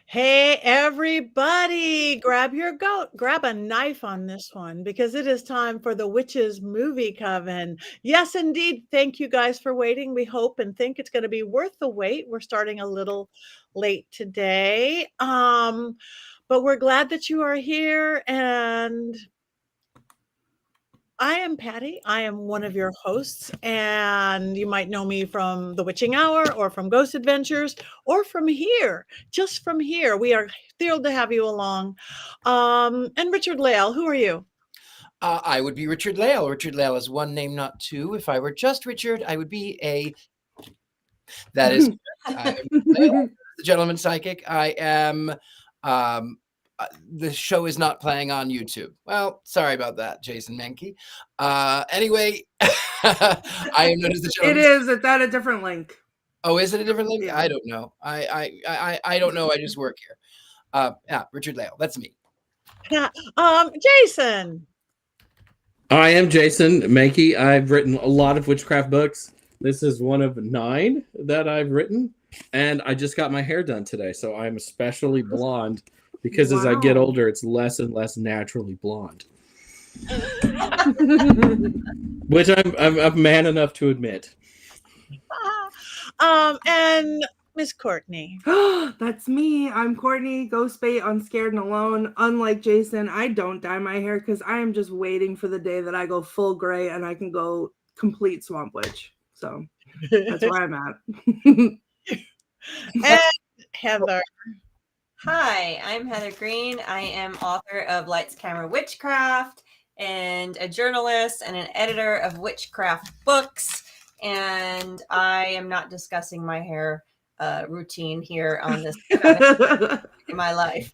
Hey, everybody, grab a knife on this one because it is time for the Witches Movie Coven. Yes, indeed. Thank you guys for waiting. We hope and think it's going to be worth the wait. We're starting a little late today. But we're glad that you are here, and I am Patty. I am one of your hosts, and you might know me from The Witching Hour or from Ghost Adventures or from here, just from here. We are thrilled to have you along. And Richard-Lael, who are you? I would be Richard-Lael. Richard-Lael is one name, not two. If I were just Richard, I would be a. That is, I am Richard-Lael, the gentleman psychic. I am. The show is not playing on YouTube. Well, sorry about that, Jason Menke. Anyway, I am known as the gentleman. It is. It's at a different link. Oh, is it a different link? Yeah. I don't know. I don't know. I just work here. Richard-Lael. That's me. Jason. I am Jason Menke. I've written a lot of witchcraft books. This is one of 9 that I've written, and I just got my hair done today, so I'm especially blonde because as I get older, it's less and less naturally blonde, which I'm man enough to admit. And Miss Courtney. That's me. I'm Courtney, ghost bait on Scared and Alone. Unlike Jason, I don't dye my hair because I am just waiting for the day that I go full gray and I can go complete swamp witch. So that's where I'm at. And Heather. Hi, I'm Heather Green. I am author of Lights, Camera, Witchcraft and a journalist and an editor of witchcraft books. And I am not discussing my hair routine here on this in my life.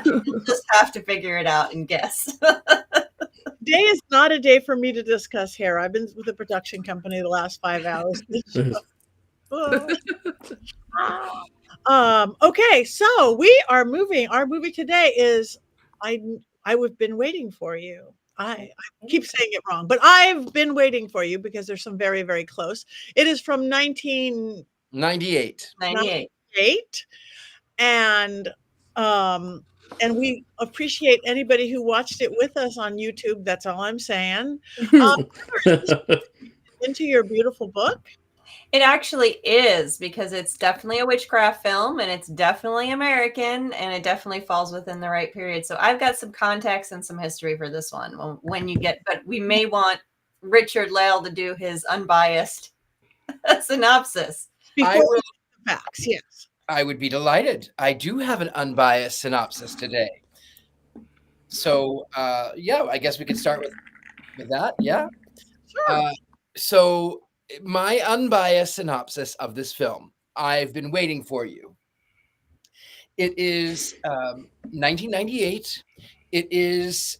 You'll just have to figure it out and guess. Today is not a day for me to discuss hair. I've been with the production company the last 5 hours. Okay, so we are moving. Our movie today is I've been waiting for you. I keep saying it wrong, but I've been waiting for you because there's some very, very close. It is from 1998. 98. And we appreciate anybody who watched it with us on YouTube. That's all I'm saying. Into your beautiful book. It actually is, because it's definitely a witchcraft film and it's definitely American and it definitely falls within the right period. So I've got some context and some history for this one but we may want Richard-Lael to do his unbiased synopsis. Before the facts, yes. I would be delighted. I do have an unbiased synopsis today. So, I guess we could start with that. Yeah. Sure. So my unbiased synopsis of this film, I've been waiting for you. It is 1998. It is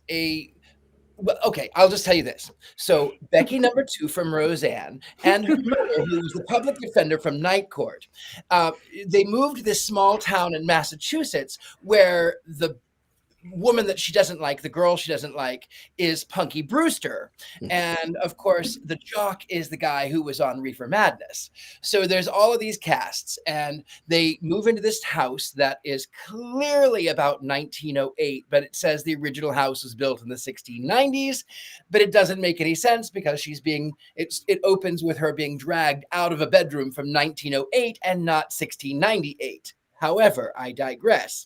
okay, I'll just tell you this. So Becky number 2 from Roseanne and her mother, who was the public defender from Night Court, they moved to this small town in Massachusetts where the woman that she doesn't like, the girl she doesn't like, is Punky Brewster. And of course, the jock is the guy who was on Reefer Madness. So there's all of these casts, and they move into this house that is clearly about 1908, but it says the original house was built in the 1690s, but it doesn't make any sense because it opens with her being dragged out of a bedroom from 1908 and not 1698. However, I digress.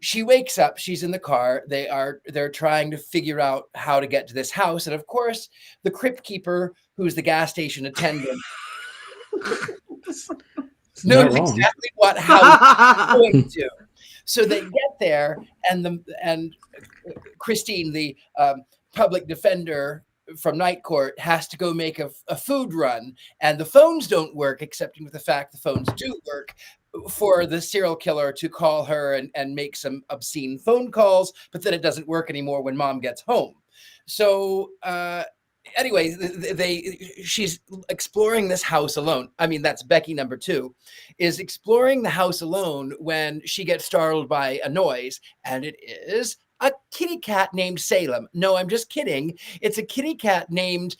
She wakes up, she's in the car, they're trying to figure out how to get to this house. And of course, the crypt keeper, who's the gas station attendant, knows exactly what house they're going to. So they get there, and Christine, the public defender from Night Court, has to go make a food run, and the phones don't work, excepting with the fact the phones do work, for the serial killer to call her and make some obscene phone calls, but then it doesn't work anymore when mom gets home. So anyway, she's exploring this house alone. I mean, that's Becky number 2, is exploring the house alone when she gets startled by a noise, and it is a kitty cat named Salem. No, I'm just kidding. It's a kitty cat named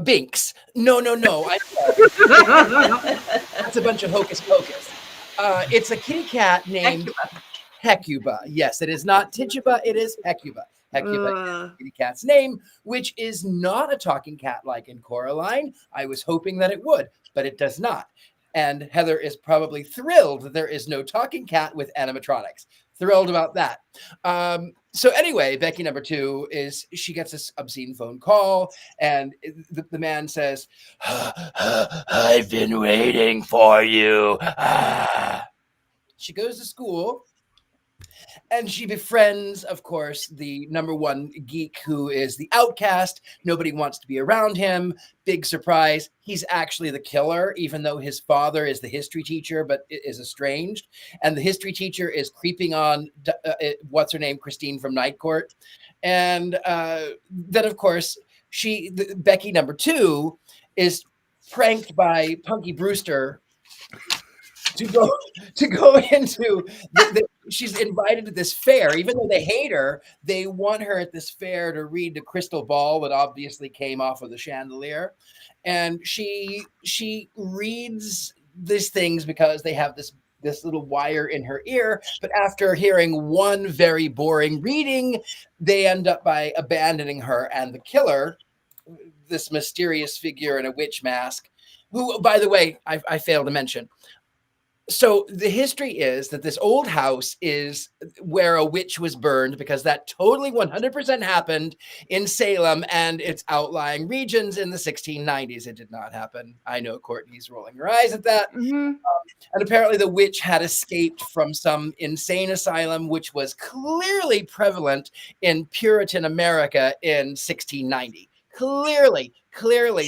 Binks. No. That's a bunch of hocus pocus. It's a kitty cat named Hecuba. Yes, it is not Tituba, it is Hecuba. Hecuba is the kitty cat's name, which is not a talking cat like in Coraline. I was hoping that it would, but it does not. And Heather is probably thrilled that there is no talking cat with animatronics. Thrilled about that. So anyway, Becky number 2 is she gets this obscene phone call, and the man says, "I've been waiting for you." She goes to school. And she befriends, of course, the number 1 geek who is the outcast. Nobody wants to be around him. Big surprise. He's actually the killer, even though his father is the history teacher, but is estranged. And the history teacher is creeping on, what's her name, Christine from Night Court. And then, of course, Becky number 2 is pranked by Punky Brewster to go into she's invited to this fair. Even though they hate her, they want her at this fair to read the crystal ball that obviously came off of the chandelier. And she reads these things because they have this little wire in her ear. But after hearing one very boring reading, they end up by abandoning her. And the killer, this mysterious figure in a witch mask, who, by the way, I failed to mention. So the history is that this old house is where a witch was burned, because that totally 100% happened in Salem and its outlying regions in the 1690s. It did not happen. I know Courtney's rolling her eyes at that. Mm-hmm. And apparently the witch had escaped from some insane asylum, which was clearly prevalent in Puritan America in 1690. Clearly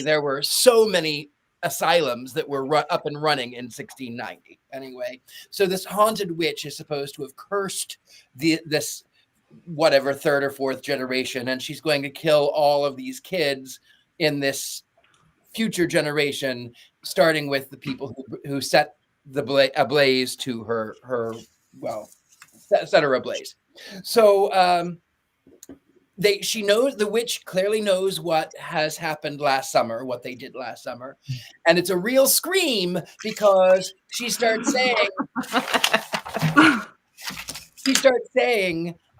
there were so many asylums that were up and running in 1690. Anyway, so this haunted witch is supposed to have cursed this whatever 3rd or 4th generation, and she's going to kill all of these kids in this future generation, starting with the people who set ablaze to her set her ablaze. So she knows, the witch clearly knows what has happened last summer, what they did last summer. And it's a real scream, because she starts saying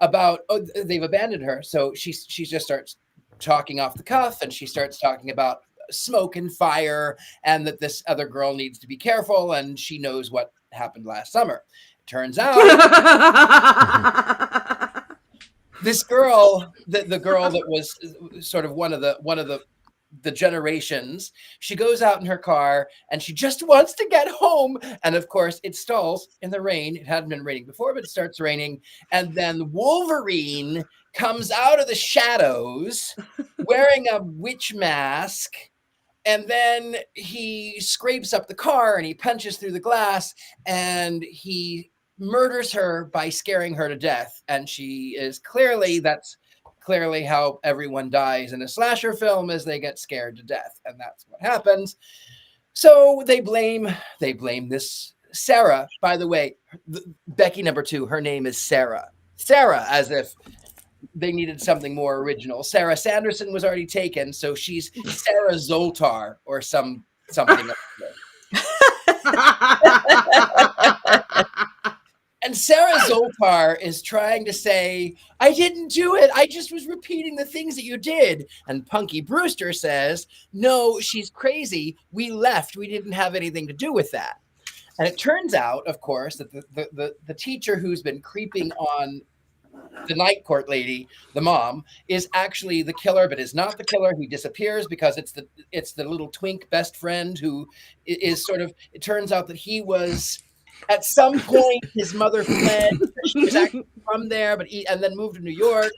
about, they've abandoned her. So she just starts talking off the cuff, and she starts talking about smoke and fire, and that this other girl needs to be careful, and she knows what happened last summer. It turns out this girl, the girl that was sort of one of the generations, she goes out in her car and she just wants to get home. And of course it stalls in the rain. It hadn't been raining before, but it starts raining. And then Wolverine comes out of the shadows wearing a witch mask. And then he scrapes up the car and he punches through the glass, and he murders her by scaring her to death. And that's clearly how everyone dies in a slasher film, is they get scared to death, and that's what happens. So they blame this Sarah. By the way, Becky number 2, her name is Sarah, as if they needed something more original. Sarah Sanderson was already taken, so she's Sarah Zoltar or something like that. And Sarah Zoltar is trying to say, I didn't do it. I just was repeating the things that you did. And Punky Brewster says, no, she's crazy. We left. We didn't have anything to do with that. And it turns out, of course, that the teacher who's been creeping on the Night Court lady, the mom, is actually the killer, but is not the killer. He disappears because it's the little twink best friend who is sort of, it turns out that he was, at some point, his mother fled. She was actually from there, and then moved to New York.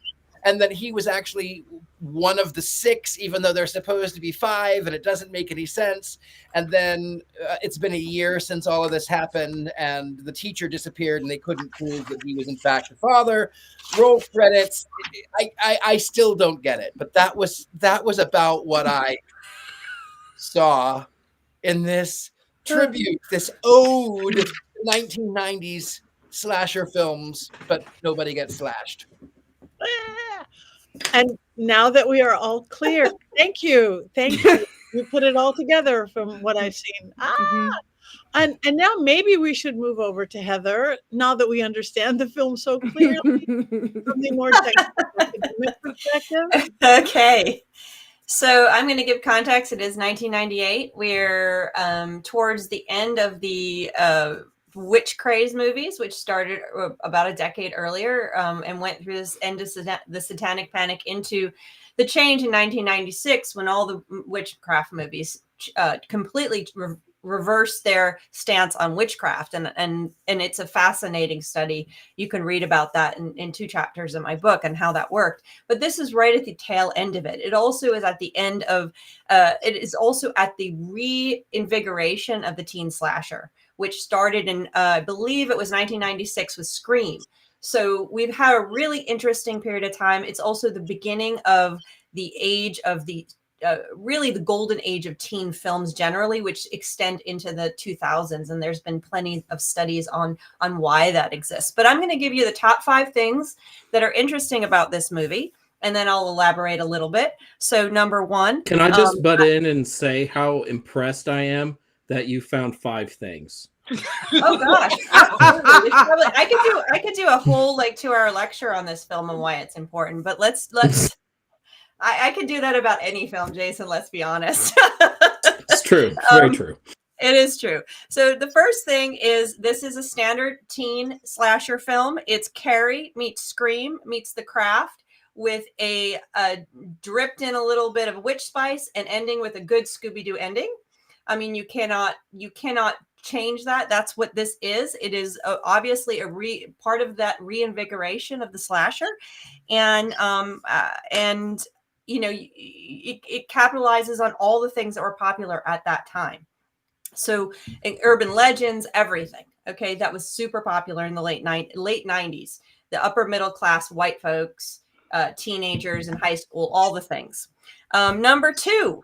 And then he was actually one of the 6, even though they're supposed to be 5, and it doesn't make any sense. And then it's been a year since all of this happened, and the teacher disappeared, and they couldn't prove that he was in fact the father. Roll credits. I still don't get it, but that was about what I saw in this tribute, this ode to 1990s slasher films, but nobody gets slashed. And now that we are all clear, thank you. You put it all together from what I've seen. And now maybe we should move over to Heather, now that we understand the film so clearly from the more technical academic perspective. Okay. So I'm going to give context. It is 1998. We're towards the end of the witch craze movies, which started about a decade earlier and went through this end of the Satanic Panic into the change in 1996 when all the witchcraft movies completely reverse their stance on witchcraft, and it's a fascinating study. You can read about that in 2 chapters in my book and how that worked. But this is right at the tail end of it. It also is at the end of it is also at the reinvigoration of the teen slasher, which started in I believe it was 1996 with Scream. So we've had a really interesting period of time. It's also the beginning of the age of the really the golden age of teen films generally, which extend into the 2000s. And there's been plenty of studies on why that exists. But I'm going to give you the top 5 things that are interesting about this movie, and then I'll elaborate a little bit. So number 1. Can I just butt in and say how impressed I am that you found 5 things? Oh gosh, absolutely. I could do a whole 2-hour lecture on this film and why it's important. But let's I could do that about any film, Jason. Let's be honest. It's true. Very true. It is true. So the first thing is this is a standard teen slasher film. It's Carrie meets Scream meets The Craft with a dripped in a little bit of witch spice and ending with a good Scooby-Doo ending. I mean, you cannot change that. That's what this is. It is obviously part of that reinvigoration of the slasher, and it capitalizes on all the things that were popular at that time. So urban legends, everything. Okay, that was super popular in the late 90s. The upper middle class white folks, teenagers in high school, all the things. Number 2,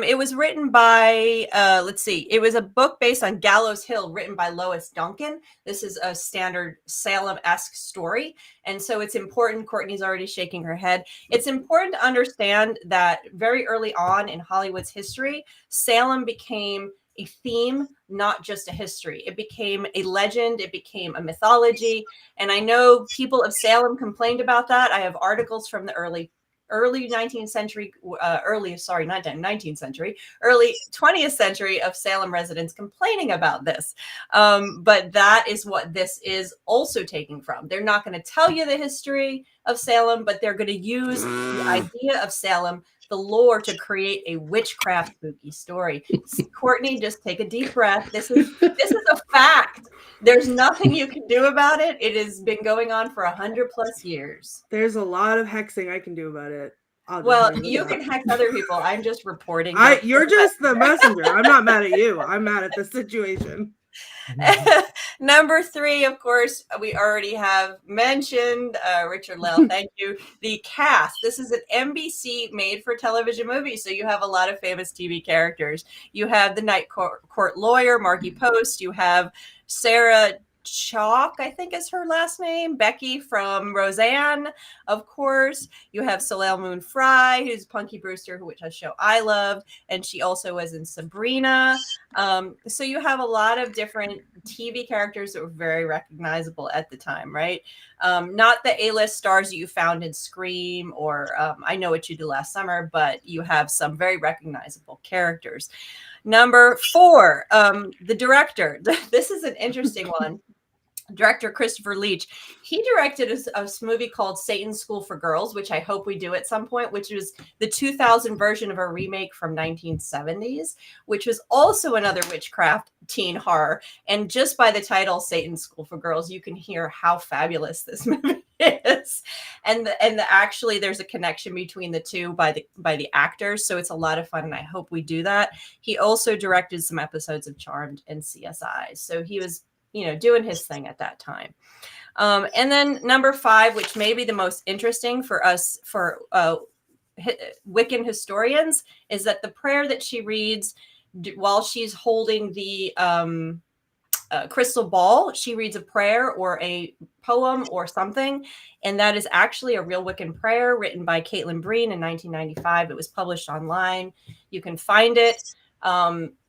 it was written by, it was a book based on Gallows Hill written by Lois Duncan. This is a standard Salem-esque story. And so it's important, Courtney's already shaking her head. It's important to understand that very early on in Hollywood's history, Salem became a theme, not just a history. It became a legend. It became a mythology. And I know people of Salem complained about that. I have articles from the early 19th century, early 20th century of Salem residents complaining about this. But that is what this is also taking from. They're not going to tell you the history of Salem, but they're going to use the idea of Salem, the lore, to create a witchcraft spooky story. Courtney, just take a deep breath. This is a fact. There's nothing you can do about it. It has been going on for 100+ years. There's a lot of hexing I can do about it. Well, you can hex other people. I'm just reporting. You're just the messenger. I'm not mad at you. I'm mad at the situation. Number 3, of course, we already have mentioned Richard-Lael. Thank you. The cast. This is an NBC made-for-television movie, so you have a lot of famous TV characters. You have the night court lawyer, Margie Post. You have Sarah Chalk, I think is her last name. Becky from Roseanne, of course. You have Soleil Moon Frye, who's Punky Brewster, which a show I loved, and she also was in Sabrina. So you have a lot of different TV characters that were very recognizable at the time, right? Not the A-list stars that you found in Scream or I Know What You Did Last Summer, but you have some very recognizable characters. Number 4, the director. This is an interesting one. Director Christopher Leach. He directed a movie called Satan's School for Girls, which I hope we do at some point, which was the 2000 version of a remake from 1970s, which was also another witchcraft teen horror. And just by the title, Satan's School for Girls, you can hear how fabulous this movie is. And actually, there's a connection between the two by the actors, so it's a lot of fun, and I hope we do that. He also directed some episodes of Charmed and CSI, so he was doing his thing at that time. And then number 5, which may be the most interesting for us, for Wiccan historians, is that the prayer that she reads while she's holding the crystal ball, she reads a prayer or a poem or something. And that is actually a real Wiccan prayer written by Caitlin Breen in 1995. It was published online. You can find it.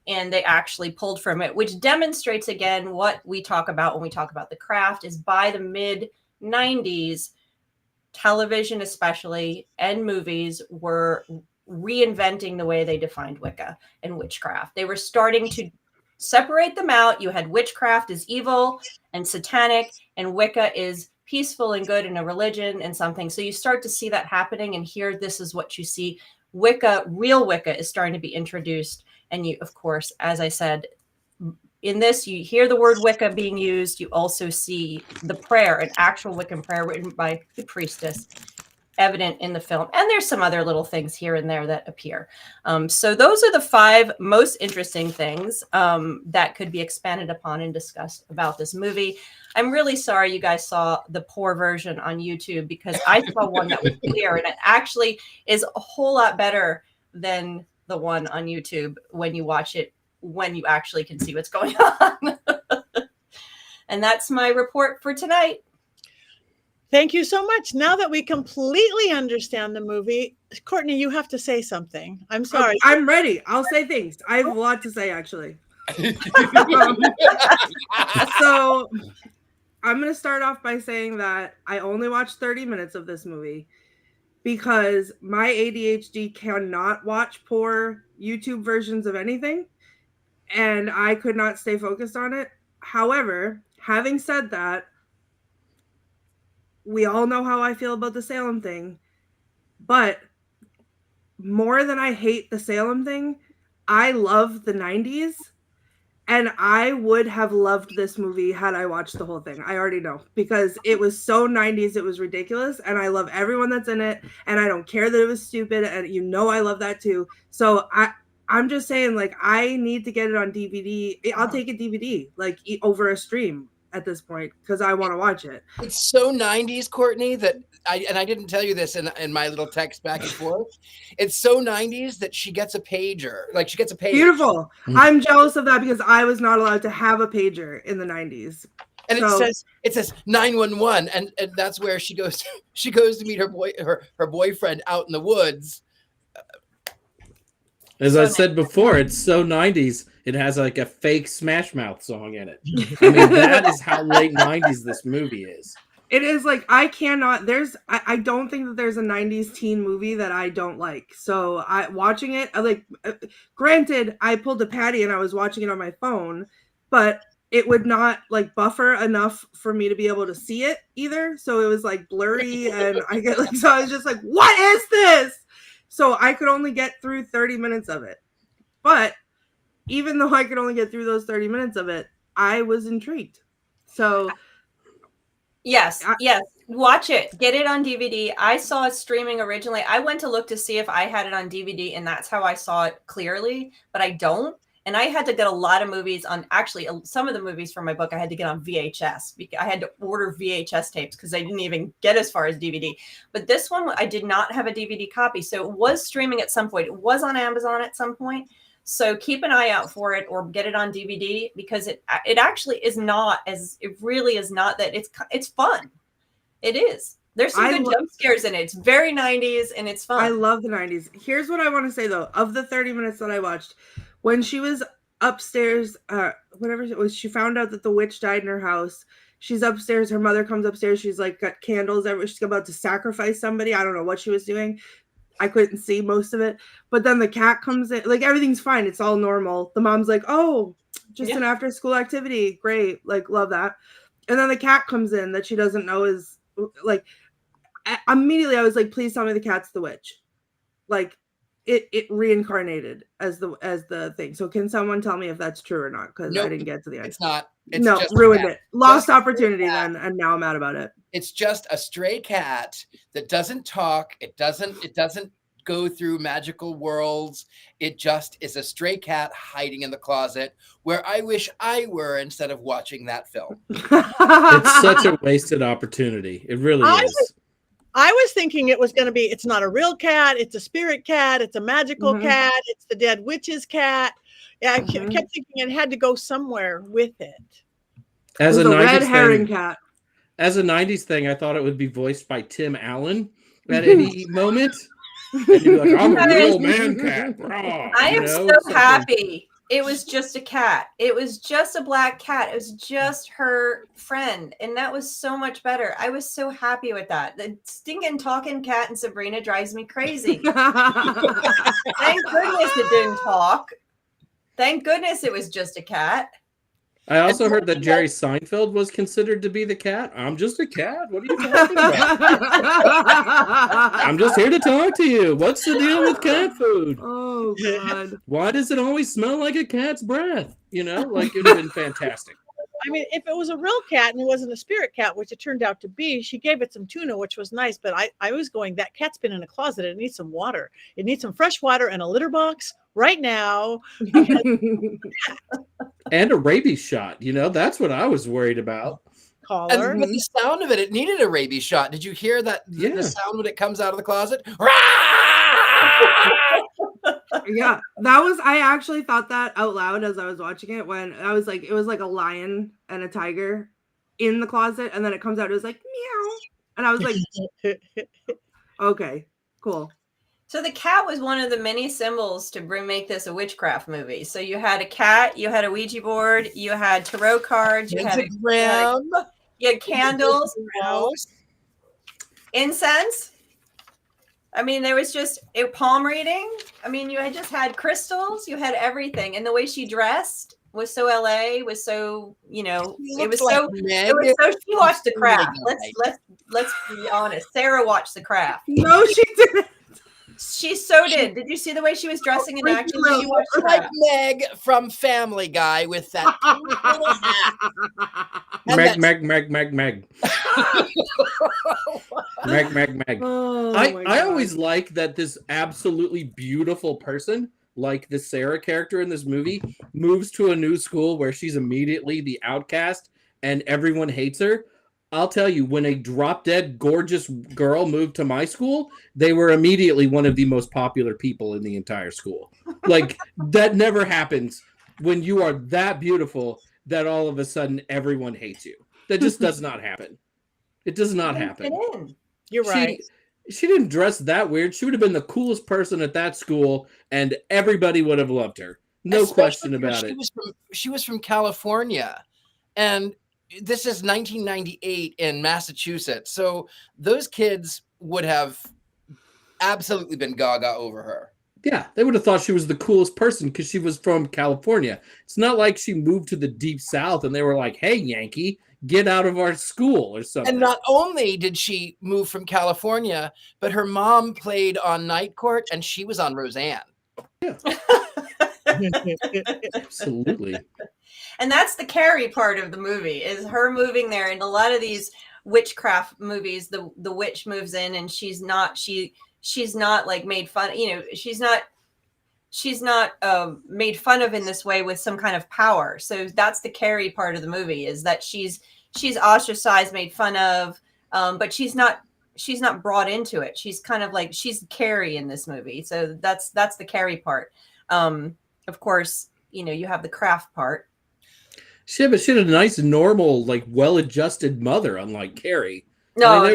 and they actually pulled from it, which demonstrates again what we talk about when we talk about the craft is by the mid 90s, television especially and movies were reinventing the way they defined Wicca and witchcraft. They were starting to separate them out. You had witchcraft is evil and satanic, and Wicca is peaceful and good and a religion and something. So you start to see that happening, and here this is what you see. Wicca, real Wicca, is starting to be introduced. And you, of course, as I said, in this, you hear the word Wicca being used. You also see the prayer, an actual Wiccan prayer written by the priestess, evident in the film. And there's some other little things here and there that appear. So those are the 5 most interesting things that could be expanded upon and discussed about this movie. I'm really sorry you guys saw the poor version on YouTube, because I saw one that was clear, and it actually is a whole lot better than the one on YouTube when you watch it, when you actually can see what's going on. And that's my report for tonight. Thank you so much. Now that we completely understand the movie, Courtney, you have to say something. I'm sorry. I'm ready. I'll say things. I have a lot to say, actually. So I'm going to start off by saying that I only watched 30 minutes of this movie because my ADHD cannot watch poor YouTube versions of anything, and I could not stay focused on it. However, having said that, we all know how I feel about the Salem thing, but more than I hate the Salem thing, I love the 90s, and I would have loved this movie had I watched the whole thing. I already know, because it was so 90s, it was ridiculous, and I love everyone that's in it, and I don't care that it was stupid, and you know I love that too. So I'm just saying, like, I need to get it on DVD. I'll take a DVD, like, over a stream at this point, because I want to watch it. It's so 90s, Courtney, that I didn't tell you this in my little text back and forth. It's so 90s that she gets a pager. Like, she gets a pager. Beautiful. I'm jealous of that because I was not allowed to have a pager in the 90s. And it says 911, and that's where she goes to meet her boyfriend out in the woods. As I said before, it's so 90s, it has like a fake Smash Mouth song in it. I mean, that is how late 90s this movie is. It is like, I don't think that there's a 90s teen movie that I don't like. So watching it, granted, I pulled a Patti and I was watching it on my phone, but it would not like buffer enough for me to be able to see it either. So it was like blurry, and so I was just like, what is this? So I could only get through 30 minutes of it. But even though I could only get through those 30 minutes of it, I was intrigued. So yes, watch it. Get it on DVD. I saw it streaming originally. I went to look to see if I had it on DVD, and that's how I saw it clearly, but I don't. And I had to get a lot of movies on, actually, some of the movies for my book I had to get on VHS. I had to order VHS tapes because I didn't even get as far as DVD. But this one, I did not have a DVD copy. So it was streaming at some point. It was on Amazon at some point. So keep an eye out for it, or get it on DVD, because it actually is not it really is not that. It's fun. It is. There's some good jump scares in it. It's very 90s, and it's fun. I love the 90s. Here's what I want to say, though. Of the 30 minutes that I watched, when she was upstairs, whatever it was, she found out that the witch died in her house. She's upstairs. Her mother comes upstairs. She's like got candles. She's about to sacrifice somebody. I don't know what she was doing. I couldn't see most of it. But then the cat comes in. Like, everything's fine. It's all normal. The mom's like, oh, just an after school activity. Great. Like, love that. And then the cat comes in that she doesn't know is like, immediately I was like, please tell me the cat's the witch. Like, it reincarnated as the thing. So can someone tell me if that's true or not? Because I didn't get to the end. It's not. Ruined it. Lost opportunity then, and now I'm mad about it. It's just a stray cat that doesn't talk. It doesn't go through magical worlds. It just is a stray cat hiding in the closet, where I wish I were instead of watching that film. It's such a wasted opportunity. It really is. I was thinking it was going to be, it's not a real cat. It's a spirit cat. It's a magical cat. It's the dead witch's cat. Yeah, I kept thinking it had to go somewhere with it. As a red herring cat. As a 90s thing, I thought it would be voiced by Tim Allen at any moment. And you'd be like, I'm a real man cat. I am so happy It was just a cat. It was just a black cat. It was just her friend. And that was so much better. I was so happy with that. The stinking talking cat in Sabrina drives me crazy. Thank goodness it didn't talk. Thank goodness it was just a cat. I also heard that Jerry Seinfeld was considered to be the cat. I'm just a cat. What are you talking about? I'm just here to talk to you. What's the deal with cat food? Oh, God. Why does it always smell like a cat's breath? You know, like it would have been fantastic. I mean, if it was a real cat and it wasn't a spirit cat, which it turned out to be, she gave it some tuna, which was nice. But I was going, that cat's been in a closet. It needs some water. It needs some fresh water and a litter box right now. And a rabies shot. You know, that's what I was worried about. Collar. And with the sound of it, it needed a rabies shot. Did you hear that? Yeah. The sound when it comes out of the closet? Yeah, that was, I actually thought that out loud as I was watching it, when I was like, it was like a lion and a tiger in the closet, and then it comes out, it was like meow, and I was like, okay, cool. So the cat was one of the many symbols to make this a witchcraft movie. So you had a cat, you had a Ouija board, you had tarot cards, you had candles, incense. I mean, there was just a palm reading. I mean, you had just had crystals, you had everything. And the way she dressed was so LA, was so, you know, it was so she watched The Craft. Let's be honest. Sarah watched The Craft. No, she didn't. She so did. Did you see the way she was dressing and acting? She watched The Like Craft. Meg from Family Guy with that little hat. Meg. Meg. Oh, I always like that this absolutely beautiful person, like the Sarah character in this movie, moves to a new school where she's immediately the outcast and everyone hates her. I'll tell you, when a drop-dead gorgeous girl moved to my school, they were immediately one of the most popular people in the entire school. Like, that never happens when you are that beautiful that all of a sudden everyone hates you. That just does not happen. It does not happen. You're right. She didn't dress that weird. She would have been the coolest person at that school, and everybody would have loved her. No question about it. She was from California, and this is 1998 in Massachusetts. So those kids would have absolutely been gaga over her. Yeah, they would have thought she was the coolest person because she was from California. It's not like she moved to the deep south and they were like, hey, Yankee, get out of our school or something. And not only did she move from California, but her mom played on Night Court and she was on Roseanne. Yeah. Absolutely. And that's the Carrie part of the movie, is her moving there. And a lot of these witchcraft movies, the witch moves in and she's not like made fun, you know, she's not made fun of in this way with some kind of power. So that's the Carrie part of the movie, is that she's ostracized, made fun of, but she's not brought into it. She's kind of like, she's Carrie in this movie. So that's the Carrie part. Of course, you know, you have the craft part. But she had a nice, normal, like, well-adjusted mother, unlike Carrie. No,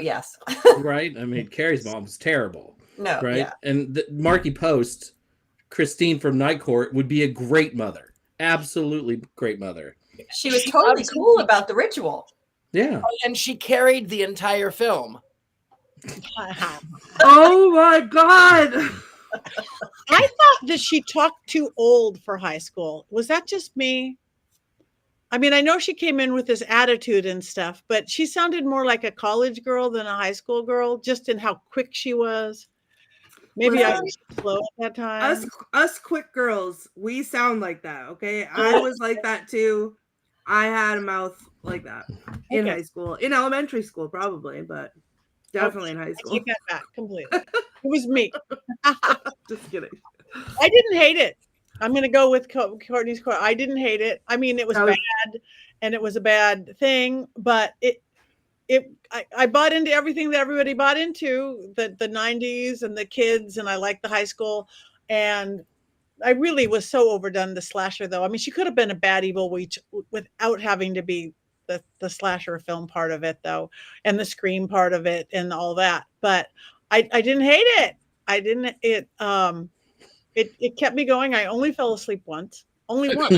yes. Right? I mean, Carrie's mom was terrible. No, right? yeah. And Marky Post, Christine from Night Court, would be a great mother. Absolutely great mother. She was totally cool about the ritual. Yeah. And she carried the entire film. Oh my God. I thought that she talked too old for high school. Was that just me? I mean, I know she came in with this attitude and stuff, but she sounded more like a college girl than a high school girl, just in how quick she was. Maybe I was slow at that time. Us quick girls, we sound like that, okay? I was like that too. I had a mouth like that in high school, in elementary school probably, but definitely in high school. I take that back completely. It was me. Just kidding. I didn't hate it. I'm going to go with Courtney's quote. I didn't hate it. I mean, it was bad and it was a bad thing, but I bought into everything that everybody bought into, the 90s and the kids, and I liked the high school. And I really was so overdone the slasher, though. I mean, she could have been a bad evil witch without having to be the slasher film part of it, though, and the scream part of it and all that. But I didn't hate it. It kept me going. I only fell asleep once. Only once.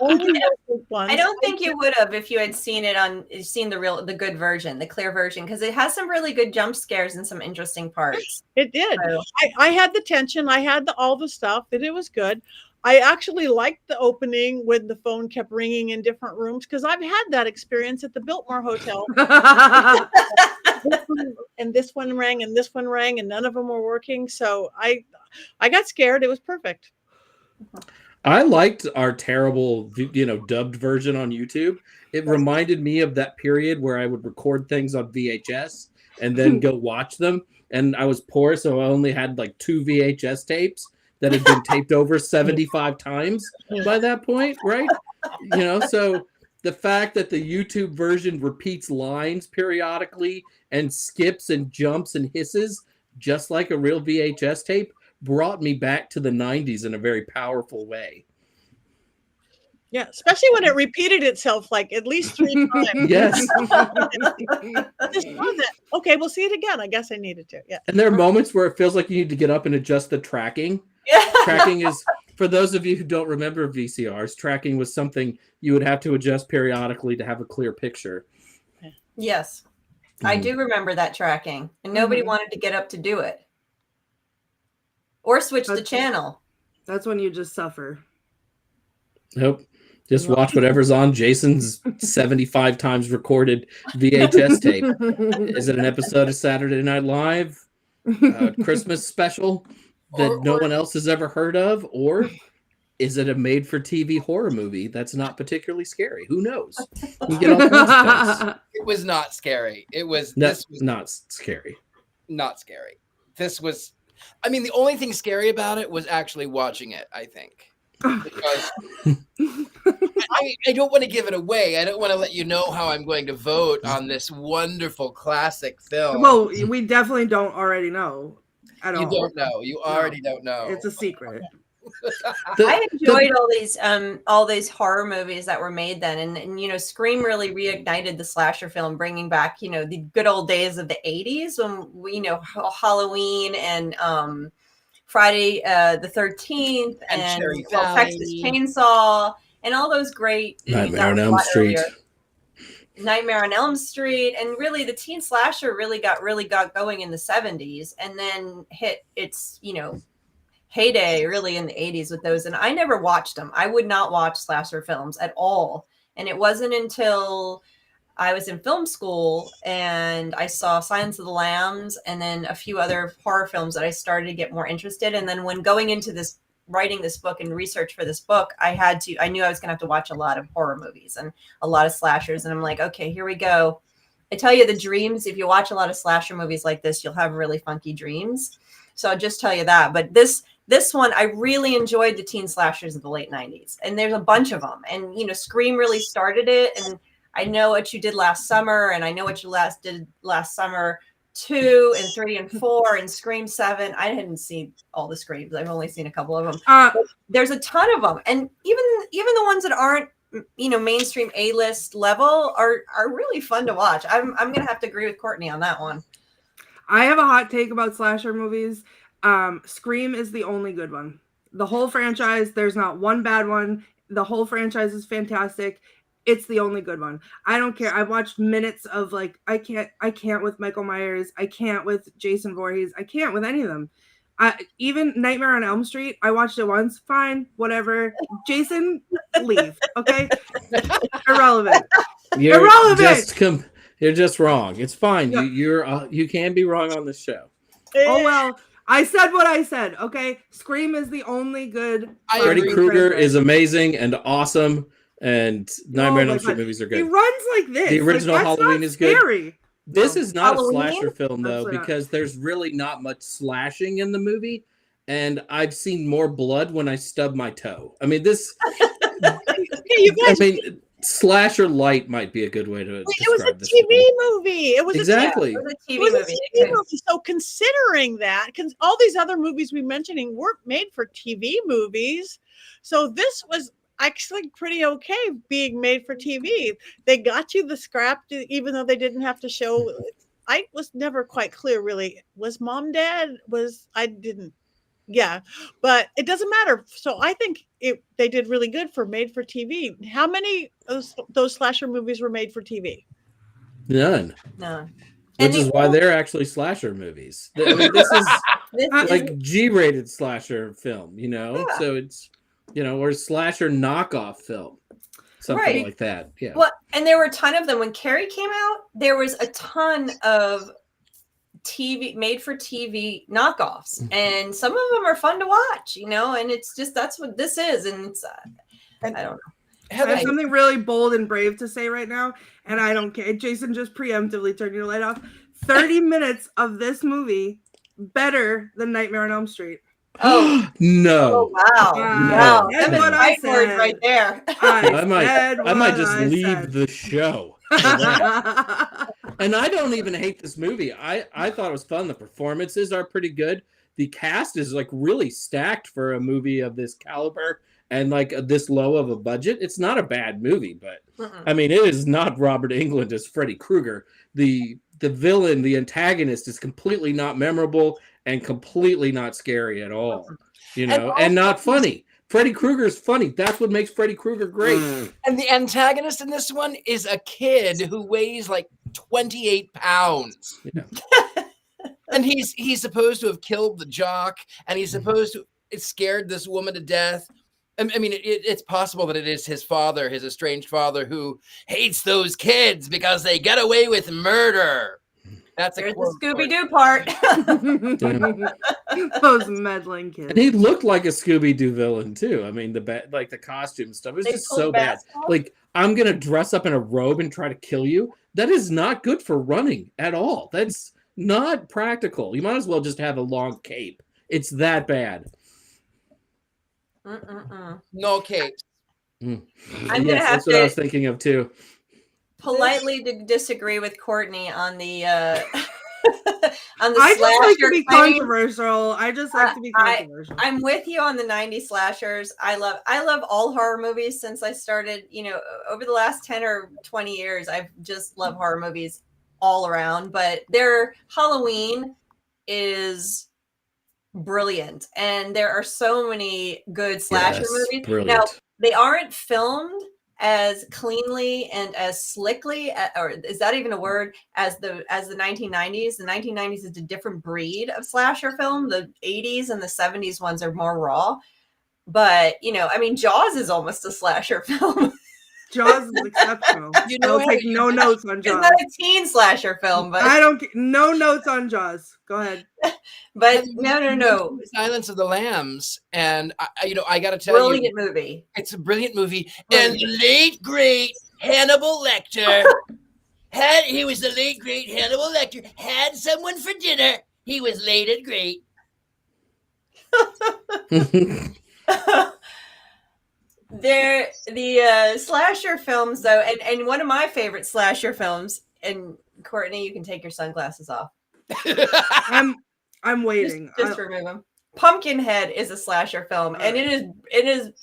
Only fell asleep once. I don't think you would have if you had seen the good version, the clear version, because it has some really good jump scares and some interesting parts. It did. So, I had the tension. I had all the stuff, and it was good. I actually liked the opening when the phone kept ringing in different rooms because I've had that experience at the Biltmore Hotel. And this one rang, and this one rang, and none of them were working. So I got scared. It was perfect. I liked our terrible, dubbed version on YouTube. It reminded me of that period where I would record things on VHS and then go watch them. And I was poor, so I only had like 2 VHS tapes that had been taped over 75 times by that point, right? So the fact that the YouTube version repeats lines periodically and skips and jumps and hisses just like a real VHS tape brought me back to the 90s in a very powerful way. Yeah, especially when it repeated itself like at least 3 times. Yes. Just know that. Okay, we'll see it again. I guess I needed to. Yeah. And there are moments where it feels like you need to get up and adjust the tracking. yeah. Tracking is, for those of you who don't remember VCRs, tracking was something you would have to adjust periodically to have a clear picture. Yes. I do remember that tracking, and nobody wanted to get up to do it or switch the channel. That's when you just suffer. Nope. Just watch whatever's on Jason's 75 times recorded VHS tape. Is it an episode of Saturday Night Live? Christmas special that no one else has ever heard of? Or is it a made-for-TV horror movie that's not particularly scary? Who knows? You get all kinds of things. It was not scary. This was not scary. Not scary. This was, I mean, the only thing scary about it was actually watching it, I think. Because I don't want to give it away. I don't want to let you know how I'm going to vote on this wonderful classic film. Well, we definitely don't already know at all. You don't know. You already don't know. It's a secret. I enjoyed all these horror movies that were made then, and Scream really reignited the slasher film, bringing back the good old days of the 80s when Halloween and Friday the 13th and Texas Chainsaw and all those great Nightmare on Elm Street. Nightmare on Elm Street, and really the teen slasher really got going in the 70s, and then hit its heyday really in the 80s with those. And I never watched them. I would not watch slasher films at all, and it wasn't until I was in film school and I saw Silence of the Lambs and then a few other horror films that I started to get more interested. And then when going into writing this book and research for this book, I knew I was going to have to watch a lot of horror movies and a lot of slashers. And I'm like, okay, here we go. I tell you, the dreams, if you watch a lot of slasher movies like this, you'll have really funky dreams. So I'll just tell you that. But this one, I really enjoyed the teen slashers of the late 90s. And there's a bunch of them. And, Scream really started it. And I Know What You Did Last Summer, and I Know What You did last summer 2 and 3 and 4 and Scream 7. I hadn't seen all the Screams. I've only seen a couple of them. There's a ton of them. And even the ones that aren't, mainstream A-list level are really fun to watch. I'm going to have to agree with Courtney on that one. I have a hot take about slasher movies. Scream is the only good one. The whole franchise, there's not one bad one. The whole franchise is fantastic. It's the only good one. I don't care. I've watched minutes of I can't with Michael Myers. I can't with Jason Voorhees. I can't with any of them. Even Nightmare on Elm Street, I watched it once. Fine, whatever. Jason, leave. Okay, irrelevant. Irrelevant. You're just wrong. It's fine. Yeah. You can be wrong on this show. Oh well. I said what I said. Okay, Scream is the only good. Freddy Krueger is amazing and awesome. And Nightmare on Elm Street movies are good. He runs like this. The original Halloween is good. Scary. This is not Halloween? A slasher film, though, because there's really not much slashing in the movie. And I've seen more blood when I stub my toe. I mean, slasher light might be a good way to describe this. It was a TV movie. It was exactly. It was a TV movie. So considering that, because all these other movies we're mentioning weren't made for TV movies. So this was actually pretty okay being made for TV. They got you the scrap, even though they didn't have to show. I was never quite clear, really. Was mom dead? I didn't. Yeah, but it doesn't matter. So I think they did really good for made for TV. How many of those slasher movies were made for TV? None. No. Which is why they're actually slasher movies. I mean, this is like G-rated slasher film, you know? Yeah. So it's, you know, or slasher knockoff film. Something like that. Yeah. Well, and there were a ton of them. When Carrie came out, there was a ton of TV made for TV knockoffs. And some of them are fun to watch, you know, and it's just that's what this is. And it's I don't know. I have something really bold and brave to say right now, and I don't care. Jason just preemptively turned your light off. 30 minutes of this movie better than Nightmare on Elm Street. Oh no! Oh, wow! Wow! That's what I said right there. I might just leave the show. And I don't even hate this movie. I thought it was fun. The performances are pretty good. The cast is like really stacked for a movie of this caliber and like this low of a budget. It's not a bad movie, but I mean, it is not Robert Englund as Freddy Krueger. The villain, the antagonist, is completely not memorable and completely not scary at all. You know, and not funny. Freddy Krueger is funny. That's what makes Freddy Krueger great. And the antagonist in this one is a kid who weighs like 28 pounds. Yeah. And he's supposed to have killed the jock, and he's supposed to have scared this woman to death. I mean, it's possible that it is his father, his estranged father, who hates those kids because they get away with murder. That's There's the Scooby-Doo part. Those meddling kids. And he looked like a Scooby-Doo villain too. I mean, the costume stuff was just so bad. Like, I'm gonna dress up in a robe and try to kill you. That is not good for running at all. That's not practical. You might as well just have a long cape. It's that bad. No cape. I'm gonna have that's what I was thinking of too. Politely to disagree with Courtney on the on the I just like to be claim. controversial. I just like to be controversial. I'm with you on the 90s slashers. I love all horror movies since I started, you know, over the last 10 or 20 years. I've just loved horror movies all around, but their Halloween is brilliant. And there are so many good slasher movies. Brilliant. Now, they aren't filmed as cleanly and as slickly, or is that even a word, as the 1990s. The 1990s is a different breed of slasher film. The 80s and the 70s ones are more raw. But, you know, I mean, Jaws is almost a slasher film. Jaws is exceptional. You know, I'll take no notes on Jaws. It's not a teen slasher film, but I don't no notes on Jaws. Go ahead. But no. Silence of the Lambs, and I got to tell you, Brilliant movie. It's a brilliant movie. And the late great Hannibal Lecter he was the late great Hannibal Lecter had someone for dinner. He was late and great. The slasher films though, and one of my favorite slasher films, and Courtney, you can take your sunglasses off. I'm waiting. Just remove them. Pumpkinhead is a slasher film, and it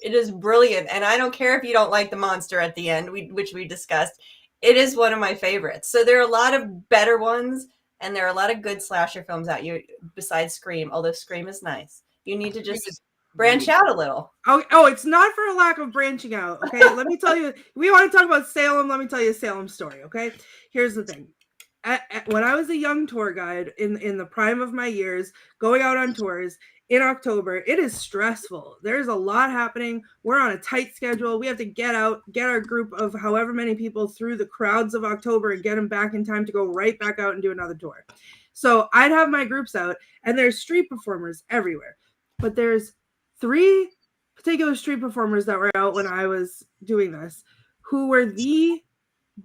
is brilliant. And I don't care if you don't like the monster at the end, which we discussed. It is one of my favorites. So there are a lot of better ones, and there are a lot of good slasher films out you besides Scream. Although Scream is nice, you need to just branch out a little. Oh, it's not for a lack of branching out. Okay, let me tell you. We want to talk about Salem. Let me tell you a Salem story. Okay, here's the thing. When I was a young tour guide in the prime of my years, going out on tours in October, it is stressful. There's a lot happening. We're on a tight schedule. We have to get our group of however many people through the crowds of October and get them back in time to go right back out and do another tour. So I'd have my groups out, and there's street performers everywhere. But there's 3 particular street performers that were out when I was doing this who were the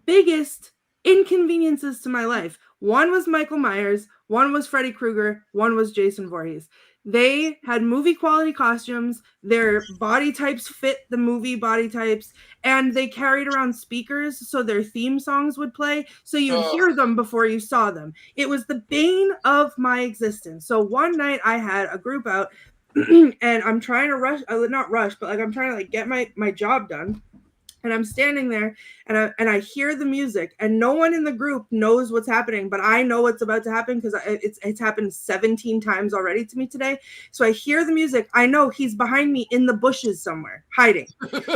biggest inconveniences to my life. One was Michael Myers, one was Freddy Krueger, one was Jason Voorhees. They had movie quality costumes, their body types fit the movie body types, and they carried around speakers so their theme songs would play, so you'd hear them before you saw them. It was the bane of my existence. So one night I had a group out and I'm trying to rush, not rush, but like I'm trying to like get my job done. And I'm standing there and I hear the music, and no one in the group knows what's happening, but I know what's about to happen because it's happened 17 times already to me today. So I hear the music. I know he's behind me in the bushes somewhere hiding.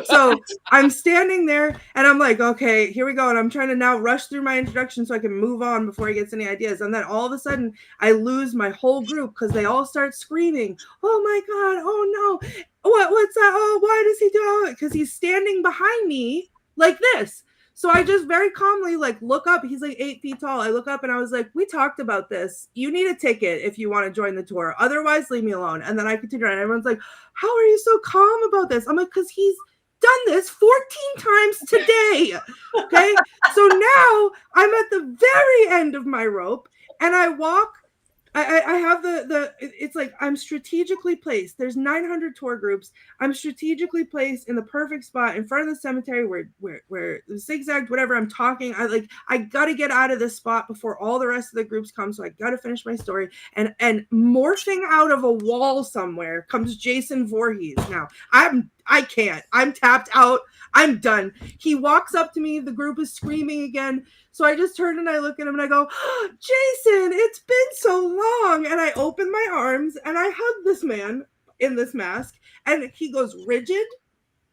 So I'm standing there and I'm like, okay, here we go. And I'm trying to now rush through my introduction so I can move on before he gets any ideas. And then all of a sudden I lose my whole group because they all start screaming, oh my God, oh no. What's that? Oh, why does he do it? Because he's standing behind me like this. So I just very calmly like look up. He's like 8 feet tall. I look up and I was like, we talked about this. You need a ticket if you want to join the tour. Otherwise, leave me alone. And then I continue on. Everyone's like, how are you so calm about this? I'm like, because he's done this 14 times today. Okay. So now I'm at the very end of my rope and I walk. I have it's like I'm strategically placed. There's 900 tour groups. I'm strategically placed in the perfect spot in front of the cemetery where the zigzagged, whatever I'm talking. I got to get out of this spot before all the rest of the groups come. So I got to finish my story. And morphing out of a wall somewhere comes Jason Voorhees. Now I can't. I'm tapped out. I'm done. He walks up to me. The group is screaming again. So I just turn and I look at him and I go, oh, Jason, it's been so long. And I open my arms and I hug this man in this mask. And he goes rigid.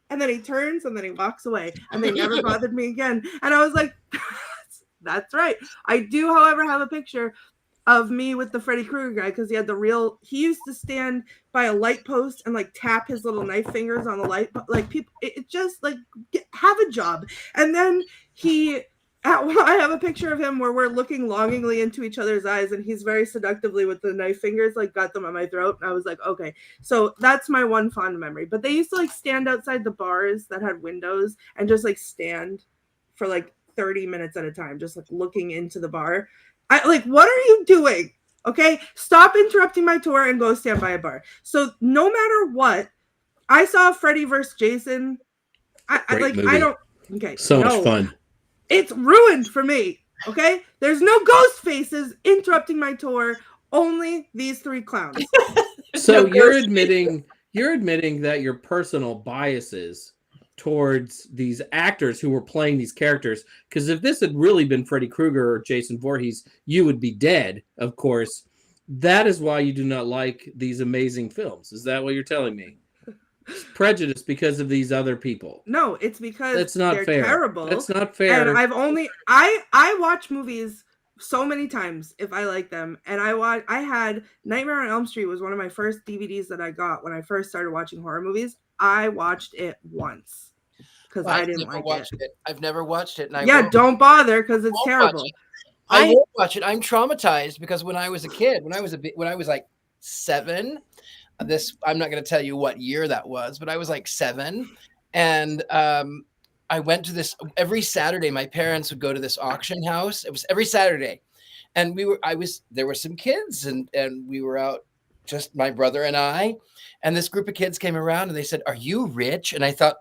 And then he turns and then he walks away. And they never bothered me again. And I was like, that's right. I do, however, have a picture of me with the Freddy Krueger guy because he used to stand by a light post and like tap his little knife fingers on the light. Like people, it just like have a job. And then I have a picture of him where we're looking longingly into each other's eyes and he's very seductively with the knife fingers, like got them on my throat. And I was like, okay, so that's my one fond memory. But they used to like stand outside the bars that had windows and just like stand for like 30 minutes at a time, just like looking into the bar. What are you doing? Okay, stop interrupting my tour and go stand by a bar. So no matter what, I saw Freddy vs. Jason. I don't. Okay, so much fun. It's ruined for me. Okay, there's no ghost faces interrupting my tour. Only these 3 clowns. So you're admitting that your personal biases towards these actors who were playing these characters, because if this had really been Freddy Krueger or Jason Voorhees, you would be dead, of course. That is why you do not like these amazing films. Is that what you're telling me? It's prejudice because of these other people. No, it's because that's not they're fair. Terrible. That's not fair. And I watch movies so many times if I like them. And I had Nightmare on Elm Street was one of my first DVDs that I got when I first started watching horror movies. I watched it once because I didn't like it. I've never watched it. And don't bother because it's terrible. I won't watch it. I'm traumatized because when I was a kid, when I was like 7, I'm not going to tell you what year that was, but I was like 7, and I went to this every Saturday. My parents would go to this auction house. It was every Saturday, and there were some kids, and we were out, just my brother and I, and this group of kids came around and they said, "Are you Rich?" And I thought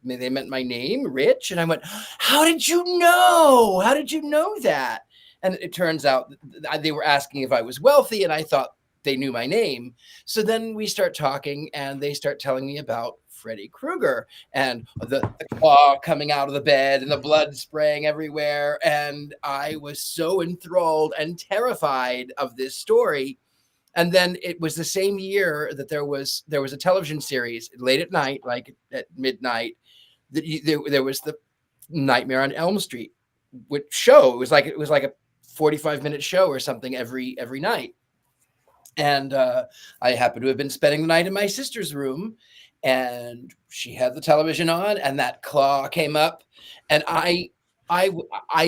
they meant my name, Rich, and I went, "How did you know? How did you know that?" And it turns out they were asking if I was wealthy, and I thought they knew my name. So then we start talking and they start telling me about Freddy Krueger and the claw coming out of the bed and the blood spraying everywhere. And I was so enthralled and terrified of this story. And then it was the same year that there was a television series late at night, like at midnight, that there was the Nightmare on Elm Street show. It was like a 45-minute show or something every night. And I happened to have been spending the night in my sister's room, and she had the television on, and that claw came up, and I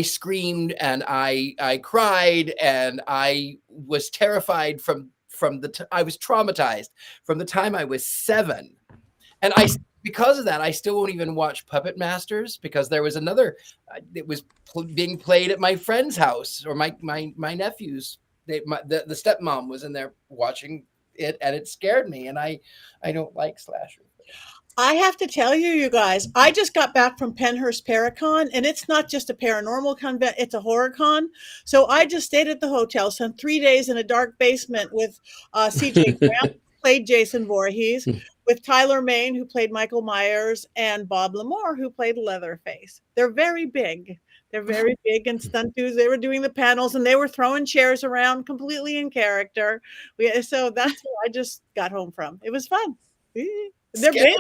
screamed and I cried, and I was terrified I was traumatized from the time I was 7, and because of that, I still won't even watch Puppet Masters, because there was another. It was being played at my friend's house or my nephew's. The stepmom was in there watching it, and it scared me, and I don't like slasher. I have to tell you guys, I just got back from Penhurst Paracon, and it's not just a paranormal con, it's a horror con. So I just stayed at the hotel, spent 3 days in a dark basement with CJ Graham, played Jason Voorhees. with Tyler Mane, who played Michael Myers, and Bob Lamore, who played Leatherface. They're very big. They're very big and stunt dudes. They were doing the panels and they were throwing chairs around completely in character. So that's where I just got home from. It was fun. They're big.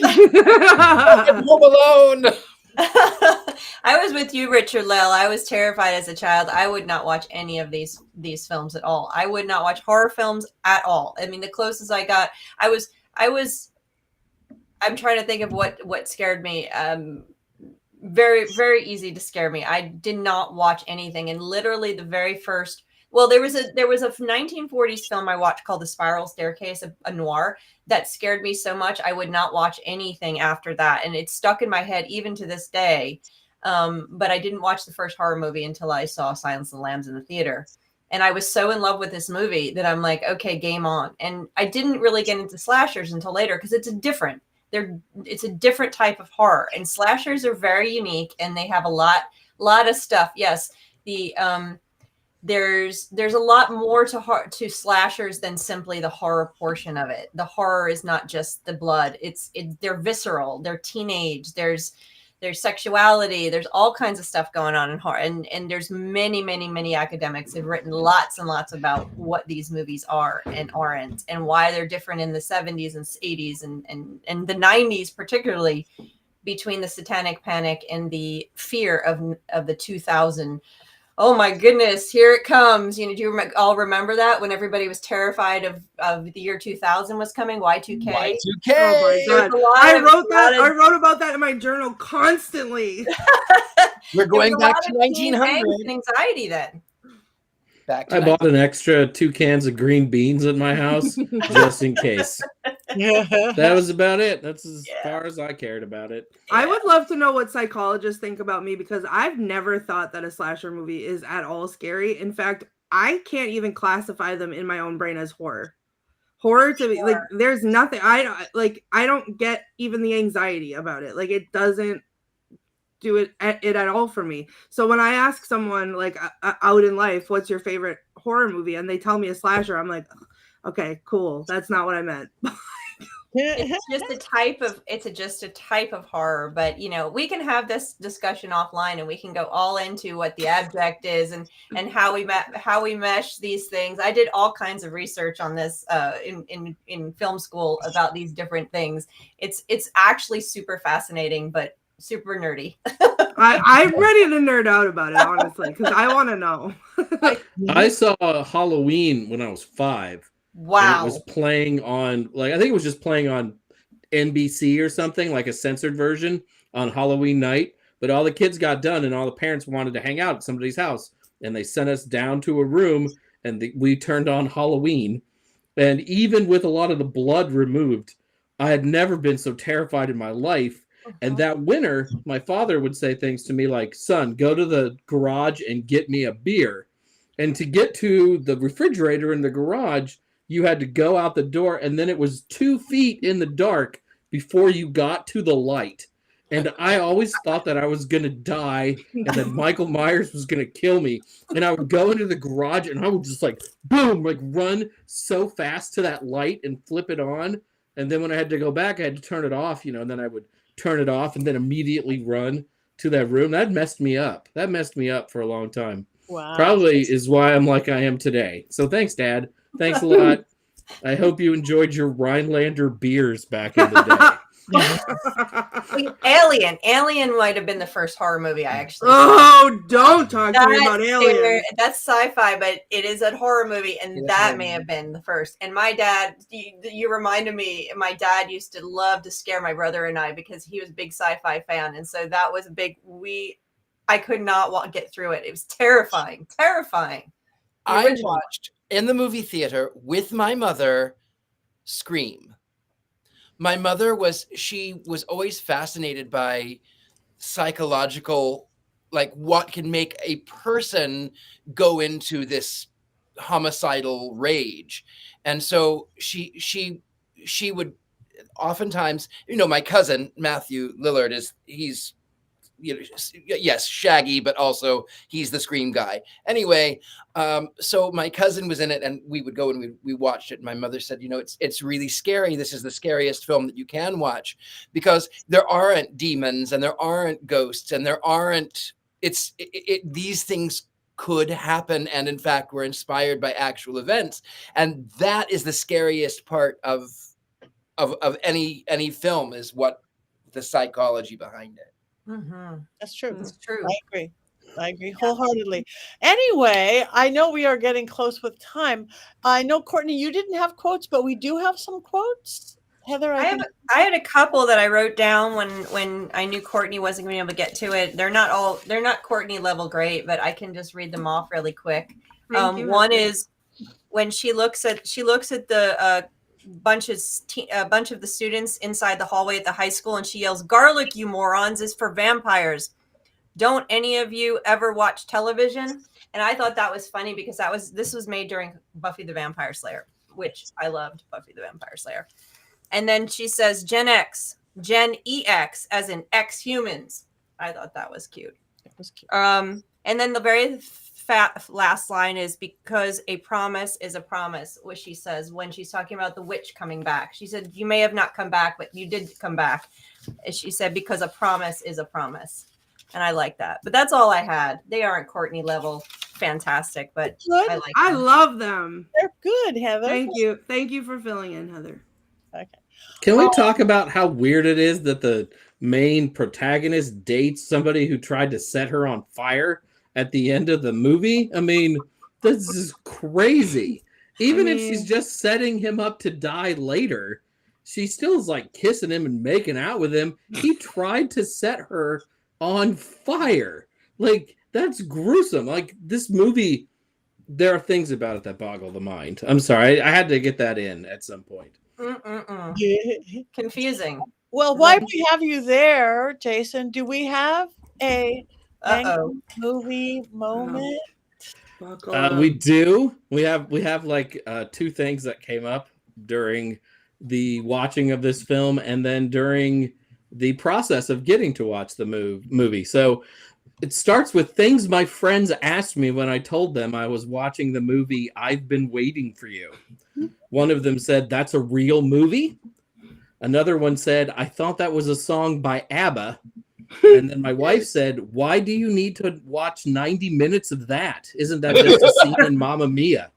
Home Alone. I was with you, Richard-Lael. I was terrified as a child. I would not watch any of these films at all. I would not watch horror films at all. I mean, the closest I got, I'm trying to think of what scared me. Very, very easy to scare me. I did not watch anything. And literally the very first, there was a 1940s film I watched called The Spiral Staircase, a noir, that scared me so much I would not watch anything after that. And it's stuck in my head even to this day. But I didn't watch the first horror movie until I saw Silence of the Lambs in the theater. And I was so in love with this movie that I'm like, okay, game on. And I didn't really get into slashers until later because it's a different type of horror, and slashers are very unique and they have a lot of stuff. Yes, there's a lot more to slashers than simply the horror portion of it. The horror is not just the blood. They're visceral, they're teenage, there's sexuality, there's all kinds of stuff going on in horror, and there's many academics have written lots and lots about what these movies are and aren't, and why they're different in the 70s and 80s and the 90s, particularly between the Satanic Panic and the fear of the 2000. Oh my goodness, here it comes. Do you all remember that when everybody was terrified of the year 2000 was coming? Y2K. Y2K. Oh my God. I wrote about that in my journal constantly. We're going back to 1900. Anxiety then. I bought an extra 2 cans of green beans at my house just in case. That was about it. That's as far as I cared about it. I would love to know what psychologists think about me, because I've never thought that a slasher movie is at all scary. In fact, I can't even classify them in my own brain as horror. Horror to me, like, there's nothing. I don't get even the anxiety about it. Like, it doesn't do it at all for me. So when I ask someone like out in life, what's your favorite horror movie, and they tell me a slasher, I'm like, okay, cool. That's not what I meant. It's just a type of horror. But we can have this discussion offline, and we can go all into what the abject is and how we mesh these things. I did all kinds of research on this in film school about these different things. It's actually super fascinating, but super nerdy. I'm ready to nerd out about it, honestly, because I want to know. I saw Halloween when I was 5. Wow. It was playing on, I think it was just playing on NBC or something, like a censored version on Halloween night. But all the kids got done and all the parents wanted to hang out at somebody's house. And they sent us down to a room and we turned on Halloween. And even with a lot of the blood removed, I had never been so terrified in my life. And that winter, my father would say things to me like, son, go to the garage and get me a beer. And to get to the refrigerator in the garage, you had to go out the door, and then it was 2 feet in the dark before you got to the light. And I always thought that I was going to die and that Michael Myers was going to kill me. And I would go into the garage and I would just boom, run so fast to that light and flip it on. And then when I had to go back, I had to turn it off, and then I would turn it off and then immediately run to that room. That messed me up. That messed me up for a long time. Wow. Probably is why I'm like I am today. So thanks, Dad. Thanks a lot. I hope you enjoyed your Rhinelander beers back in the day. Alien might have been the first horror movie I actually saw. Don't talk to me about Alien. That's sci-fi, but it is a horror movie, and that may have been the first. And my dad, you reminded me, my dad used to love to scare my brother and I because he was a big sci-fi fan, and so that was a big I could not get through it. It was terrifying. I watched in the movie theater with my mother Scream. My mother was always fascinated by psychological, what can make a person go into this homicidal rage. And so she would oftentimes, my cousin, Matthew Lillard, he's yes, Shaggy, but also he's the Scream guy. Anyway, so my cousin was in it, and we would go and we watched it. And my mother said, it's really scary. This is the scariest film that you can watch because there aren't demons and there aren't ghosts and there aren't. These things could happen, and in fact, were inspired by actual events, and that is the scariest part of any film is what the psychology behind it. Mm-hmm. That's true. That's true. I agree wholeheartedly. Anyway, I know we are getting close with time. I know, Courtney, you didn't have quotes, but we do have some quotes. Heather, I had a couple that I wrote down when I knew Courtney wasn't going to be able to get to it. They're not Courtney level great, but I can just read them off really quick. One is when she looks at the bunch of the students inside the hallway at the high school, and she yells, "Garlic, you morons, is for vampires. Don't any of you ever watch television?" And I thought that was funny because this was made during Buffy the Vampire Slayer, which I loved Buffy the Vampire Slayer. And then she says Gen X, Gen EX, as in ex-humans. I thought that was cute. It was cute. And then the very last line is because a promise is a promise, which she says when she's talking about the witch coming back. She said, "You may have not come back, but you did come back." And she said, because a promise is a promise. And I like that. But that's all I had. They aren't Courtney level fantastic, but Good. I like them. I love them. They're good, Heather. Thank you. Thank you for filling in, Heather. Okay. Can we talk about how weird it is that the main protagonist dates somebody who tried to set her on fire at the end of the movie? I mean, this is crazy. Even if she's just setting him up to die later, she still is like kissing him and making out with him. He tried to set her on fire. Like, that's gruesome. Like, this movie, there are things about it that boggle the mind. I'm sorry. I had to get that in at some point. Confusing. Well, while we have you there, Jason, do we have a movie moment? We do. We have like two things that came up during the watching of this film and then during the process of getting to watch the movie. So it starts with things my friends asked me when I told them I was watching the movie I've Been Waiting for You. One of them said, "That's a real movie?" Another one said, "I thought that was a song by ABBA." And then my wife said, "Why do you need to watch 90 minutes of that? Isn't that just a scene in Mamma Mia?"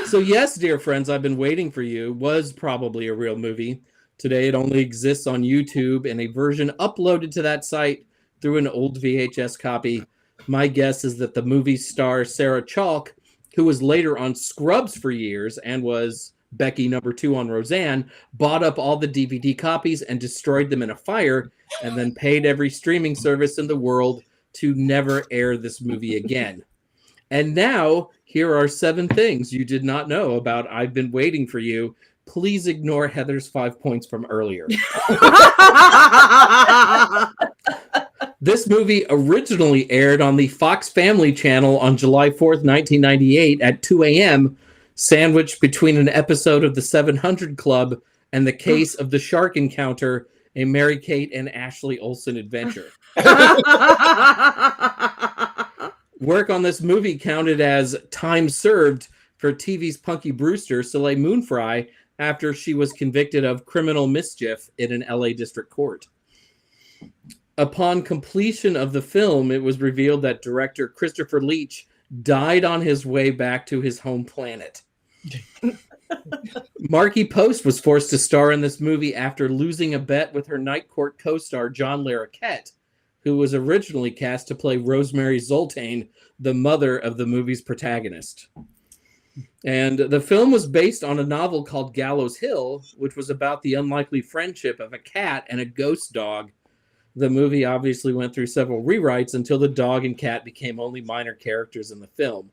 So yes, dear friends, I've Been Waiting for You was probably a real movie. Today it only exists on YouTube in a version uploaded to that site through an old VHS copy. My guess is that the movie star Sarah Chalk, who was later on Scrubs for years and was Becky #2 on Roseanne, bought up all the DVD copies and destroyed them in a fire, and then paid every streaming service in the world to never air this movie again. And now, here are 7 things you did not know about I've Been Waiting for You. Please ignore Heather's 5 points from earlier. This movie originally aired on the Fox Family Channel on July 4th, 1998 at 2 a.m., sandwiched between an episode of The 700 Club and the case of The Shark Encounter, a Mary-Kate and Ashley Olsen adventure. Work on this movie counted as time served for TV's Punky Brewster, Soleil Moonfry, after she was convicted of criminal mischief in an LA district court. Upon completion of the film, it was revealed that director Christopher Leach died on his way back to his home planet. Markie Post was forced to star in this movie after losing a bet with her Night Court co-star John Larroquette, who was originally cast to play Rosemary Zoltane, the mother of the movie's protagonist. And the film was based on a novel called Gallows Hill, which was about the unlikely friendship of a cat and a ghost dog. The movie obviously went through several rewrites until the dog and cat became only minor characters in the film.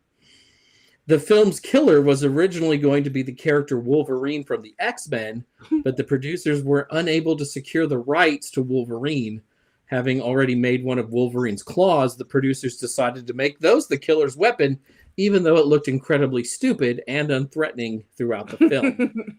The film's killer was originally going to be the character Wolverine from the X-Men, but the producers were unable to secure the rights to Wolverine. Having already made one of Wolverine's claws, the producers decided to make those the killer's weapon, even though it looked incredibly stupid and unthreatening throughout the film.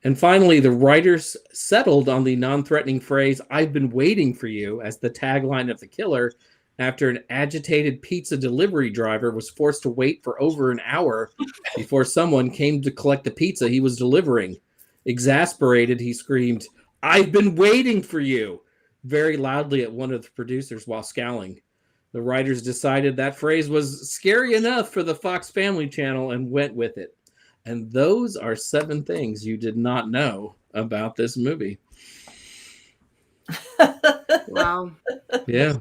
And finally, the writers settled on the non-threatening phrase, "I've been waiting for you," as the tagline of The Killer, after an agitated pizza delivery driver was forced to wait for over an hour before someone came to collect the pizza he was delivering. Exasperated, he screamed, "I've been waiting for you," very loudly at one of the producers while scowling. The writers decided that phrase was scary enough for the Fox Family Channel and went with it. And those are 7 things you did not know about this movie. Wow. Yeah.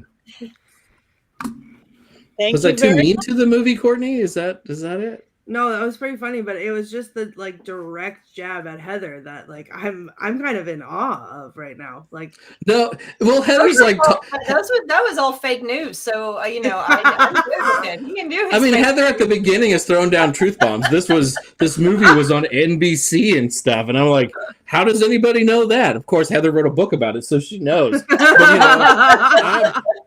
Thank Was you I too very mean to the movie, Courtney? Is that it? No, that was pretty funny, but it was just the like direct jab at Heather that like I'm kind of in awe of right now. Like, No. Well, Heather's like, that was all fake news. So I'm good with it. He can do his I mean, fake Heather at the news. beginning is throwing down truth bombs. This movie was on NBC and stuff, and I'm like, how does anybody know that? Of course, Heather wrote a book about it, so she knows. But,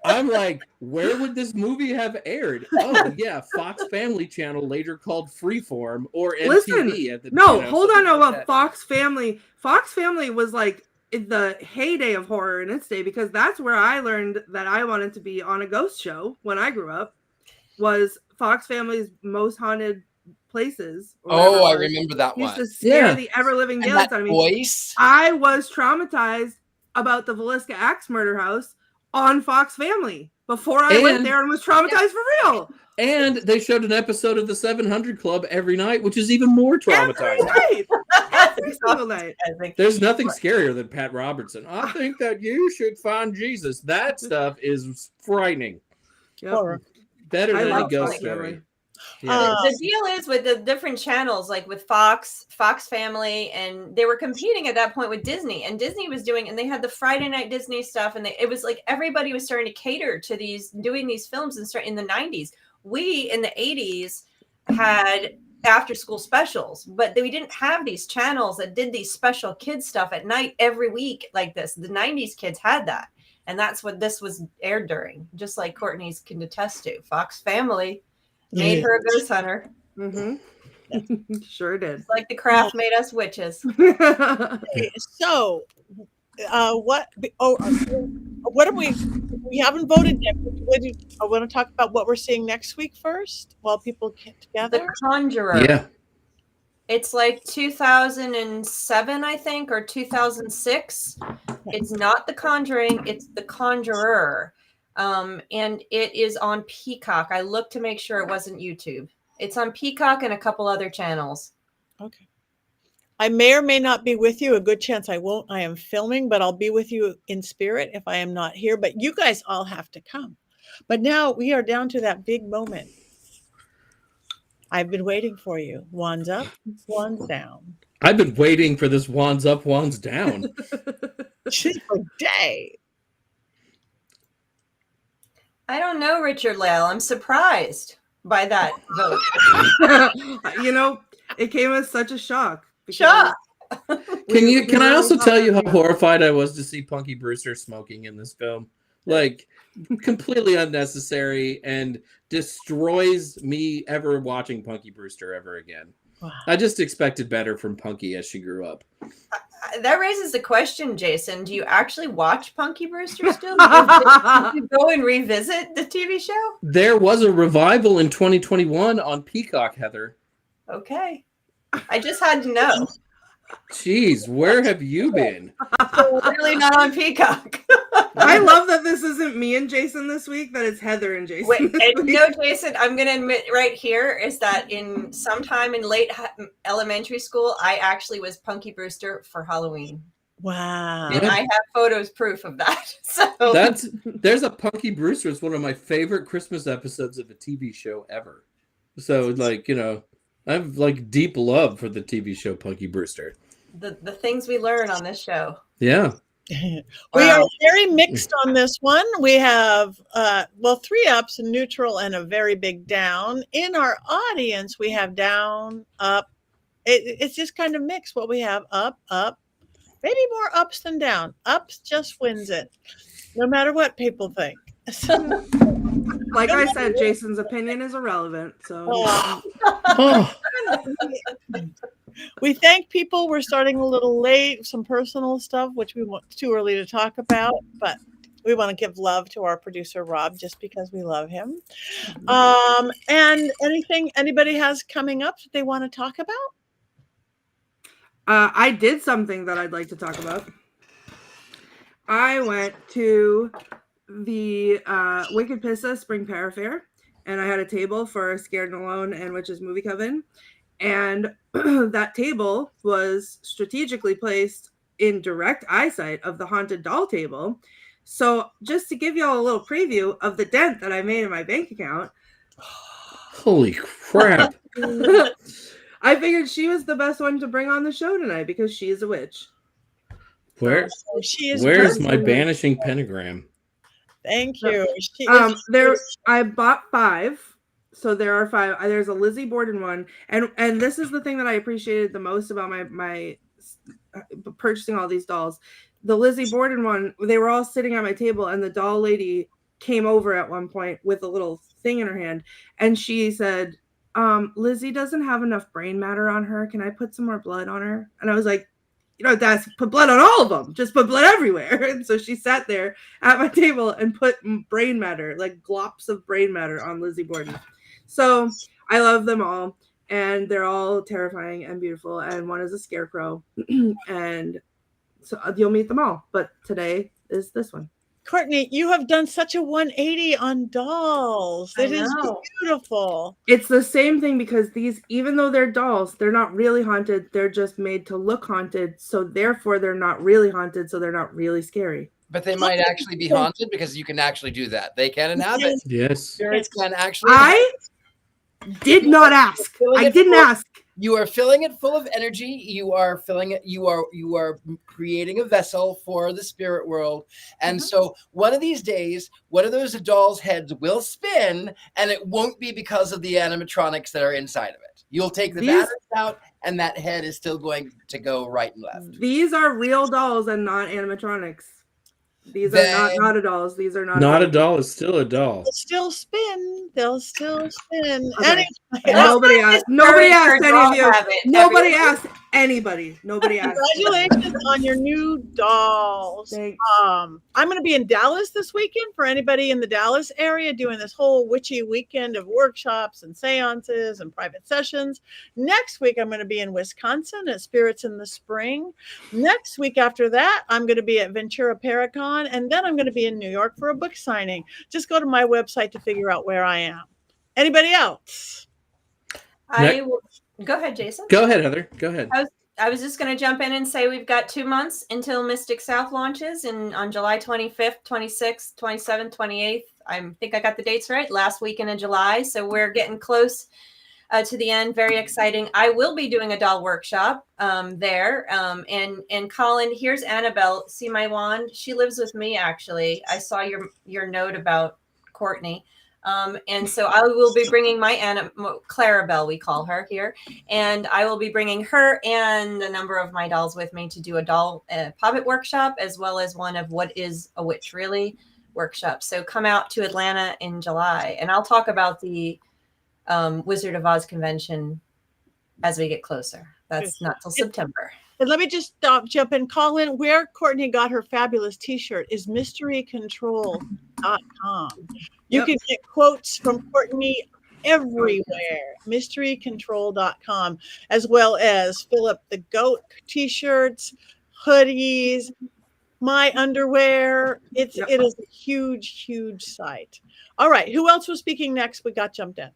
I'm like, where would this movie have aired? Oh yeah, Fox Family Channel, later called Freeform, or MTV. Listen, hold on about Fox Family. Fox Family was like the heyday of horror in its day, because that's where I learned that I wanted to be on a ghost show when I grew up. Was Fox Family's Most Haunted Places. Oh, I remember that used one. to scare the ever-living daylights out of me. Voice. I was traumatized about the Villisca Axe murder house on Fox Family before I went there and was traumatized for real. And they showed an episode of the 700 Club every night, which is even more traumatizing. Every single night. There's nothing scarier than Pat Robertson. I think that you should find Jesus. That stuff is frightening. Yep. Better I than a love ghost Fox story. Family. Yeah. The deal is with the different channels, like with Fox Family, and they were competing at that point with Disney, and Disney was doing, and they had the Friday night Disney stuff, and it was like everybody was starting to cater to doing these films and start in the 90s. We in the 80s had after school specials, but we didn't have these channels that did these special kids stuff at night every week like this. The 90s kids had that, and that's what this was aired during, just like Courtney's can attest to. Fox Family made her a ghost hunter. Mm-hmm. Sure did. It's like the craft made us witches. So, what are we haven't voted yet. I want to talk about what we're seeing next week first while people get together. The Conjurer. Yeah. It's like 2007, I think, or 2006. It's not The Conjuring, it's The Conjurer. And it is on Peacock. I looked to make sure it wasn't YouTube. It's on Peacock and a couple other channels. Okay. I may or may not be with you. A good chance I won't. I am filming, but I'll be with you in spirit if I am not here. But you guys all have to come. But now we are down to that big moment. I've been waiting for you. Wands up, wands down. I've been waiting for this wands up, wands down. For day. I don't know, Richard-Lael. I'm surprised by that vote. It came as such a shock. Shock. Can I also tell you how horrified I was to see Punky Brewster smoking in this film? Like, completely unnecessary and destroys me ever watching Punky Brewster ever again. Wow. I just expected better from Punky as she grew up. That raises the question, Jason. Do you actually watch Punky Brewster still? Did you go and revisit the TV show? There was a revival in 2021 on Peacock, Heather. Okay. I just had to know. Jeez, where have you been? Literally not on Peacock. I love that this isn't me and Jason this week, that it's Heather and Jason. Wait, and Jason, I'm going to admit right here is that in sometime in late elementary school, I actually was Punky Brewster for Halloween. Wow. And I have photos proof of that. So there's a Punky Brewster. It's one of my favorite Christmas episodes of a TV show ever. So I have deep love for the TV show Punky Brewster. The things we learn on this show. Yeah. We are very mixed on this one. We have 3 ups, a neutral, and a very big down. In our audience, we have down, up. It's just kind of mixed. What we have up, maybe more ups than down. Ups just wins it, no matter what people think. Like I said, Jason's opinion is irrelevant. So We thank people. We're starting a little late, some personal stuff, which we want too early to talk about, but we want to give love to our producer, Rob, just because we love him. And anything anybody has coming up that they want to talk about? I did something that I'd like to talk about. I went to the Wicked Pissa Spring Parafair, and I had a table for Scared and Alone and Witches Movie Coven. And that table was strategically placed in direct eyesight of the haunted doll table. So just to give y'all a little preview of the dent that I made in my bank account. Holy crap. I figured she was the best one to bring on the show tonight because she is a witch. Where's my banishing pentagram? Thank you. I bought 5. So there are 5. There's a Lizzie Borden one, and this is the thing that I appreciated the most about my purchasing all these dolls. The Lizzie Borden one, they were all sitting at my table, and the doll lady came over at one point with a little thing in her hand, and she said, Lizzie doesn't have enough brain matter on her. Can I put some more blood on her? And I was like, you know, that's put blood on all of them. Just put blood everywhere. And so she sat there at my table and put brain matter, like glops of brain matter on Lizzie Borden. So I love them all, and they're all terrifying and beautiful. And one is a scarecrow, and so you'll meet them all. But today is this one. Courtney, you have done such a 180 on dolls. It is beautiful. It's the same thing because these, even though they're dolls, they're not really haunted. They're just made to look haunted. So therefore, they're not really haunted. So they're not really scary. But they might actually be haunted because you can actually do that. They can inhabit. Yes. Spirits can actually. I did not ask. I didn't ask. You are filling it full of energy. You are filling it. You are creating a vessel for the spirit world. And so one of these days, one of those dolls' heads will spin, and it won't be because of the animatronics that are inside of it. You'll take the batteries out, and that head is still going to go right and left. These are real dolls and not animatronics. These are not a dolls. These are not a doll is still a doll. They'll still spin. They'll still spin. Okay. Nobody asked any of you. Nobody asked anybody. Nobody asked. Congratulations on your new dolls. Thanks. I'm going to be in Dallas this weekend for anybody in the Dallas area doing this whole witchy weekend of workshops and seances and private sessions. Next week, I'm going to be in Wisconsin at Spirits in the Spring. Next week after that, I'm going to be at Ventura Paracon, and then I'm going to be in New York for a book signing. Just go to my website to figure out where I am. Anybody else? Go ahead, Jason. Go ahead, Heather. Go ahead. I was just going to jump in and say we've got 2 months until Mystic South launches on July 25th, 26th, 27th, 28th. I think I got the dates right. Last weekend in July. So we're getting close to the end. Very exciting. I will be doing a doll workshop there. And Colin, here's Annabelle. See my wand? She lives with me, actually. I saw your note about Courtney. And so I will be bringing my Clarabelle, we call her here, and I will be bringing her and a number of my dolls with me to do a doll puppet workshop, as well as one of What is a Witch Really workshop. So come out to Atlanta in July, and I'll talk about the Wizard of Oz convention as we get closer. That's not till September. And let me just jump in. Colin, where Courtney got her fabulous t-shirt is mysterycontrol.com. You can get quotes from Courtney everywhere. Mysterycontrol.com, as well as Philip the Goat t-shirts, hoodies, my underwear. It is a huge, huge site. All right. Who else was speaking next? We got jumped in.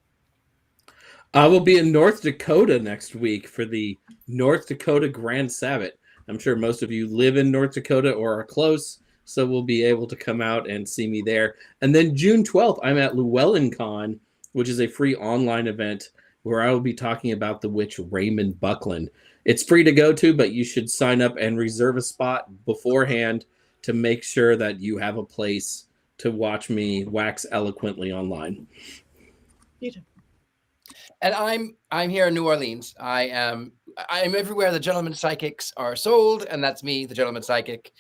I will be in North Dakota next week for the North Dakota Grand Sabbath. I'm sure most of you live in North Dakota or are close, so we'll be able to come out and see me there. And then June 12th, I'm at LlewelynCon, which is a free online event where I will be talking about the witch Raymond Buckland. It's free to go to, but you should sign up and reserve a spot beforehand to make sure that you have a place to watch me wax eloquently online. Beautiful. And I'm here in New Orleans. I'm everywhere the Gentleman Psychics are sold, and that's me, the Gentleman Psychic.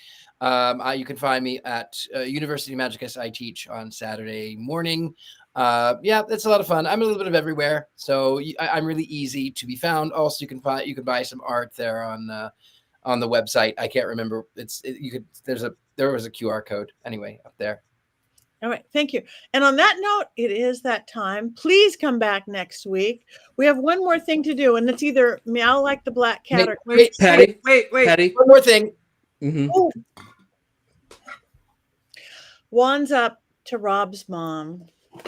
You can find me at University Magicus. I teach on Saturday morning. Yeah, it's a lot of fun. I'm a little bit of everywhere, so I'm really easy to be found. Also, you can buy some art there on the website. I can't remember. There was a QR code anyway up there. All right, thank you. And on that note, it is that time. Please come back next week. We have one more thing to do, and it's either meow like the black cat or Wait, Patty. wait. Patty. One more thing. Mhm. oh. Wands up to Rob's mom,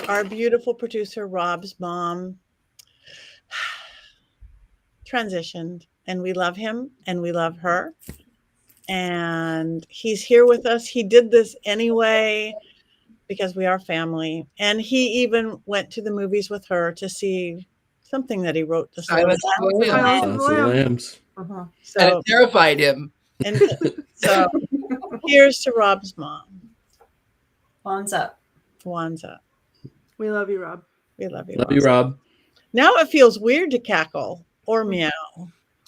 our beautiful producer, Rob's mom, transitioned, and we love him and we love her. And he's here with us. He did this anyway because we are family. And he even went to the movies with her to see something that he wrote to Silence of the Lambs. Silence Silence of the Lambs. Uh-huh. And So, it terrified him. and so here's to Rob's mom. Wands up. Wands up. We love you, Rob. We love you. Love you, Rob. Now it feels weird to cackle or meow.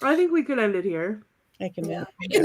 I think we could end it here. I can meow. We can